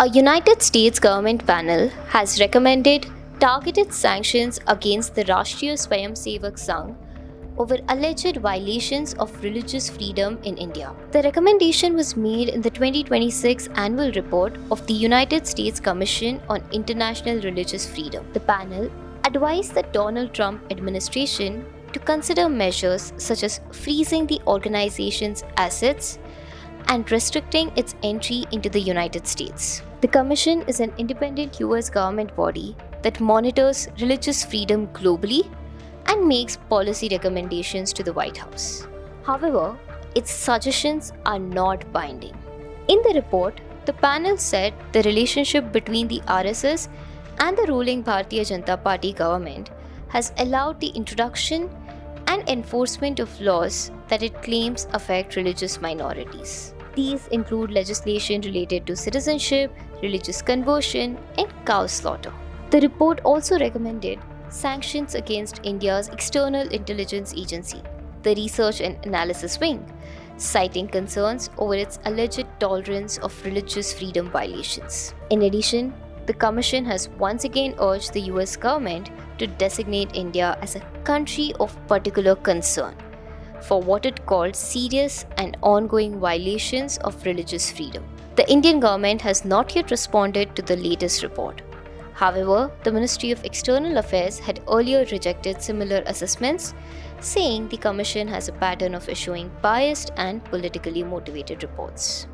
A United States government panel has recommended targeted sanctions against the Rashtriya Swayamsevak Sangh over alleged violations of religious freedom in India. The recommendation was made in the 2026 annual report of the United States Commission on International Religious Freedom. The panel advised the Donald Trump administration to consider measures such as freezing the organization's assets and restricting its entry into the United States. The Commission is an independent US government body that monitors religious freedom globally and makes policy recommendations to the White House. However, its suggestions are not binding. In the report, the panel said the relationship between the RSS and the ruling Bharatiya Janata Party government has allowed the introduction and enforcement of laws that it claims affect religious minorities. These include legislation related to citizenship, religious conversion, and cow slaughter. The report also recommended sanctions against India's external intelligence agency, the Research and Analysis Wing, citing concerns over its alleged tolerance of religious freedom violations. In addition, the Commission has once again urged the US government to designate India as a country of particular concern for what it called serious and ongoing violations of religious freedom. The Indian government has not yet responded to the latest report. However, the Ministry of External Affairs had earlier rejected similar assessments, saying the Commission has a pattern of issuing biased and politically motivated reports.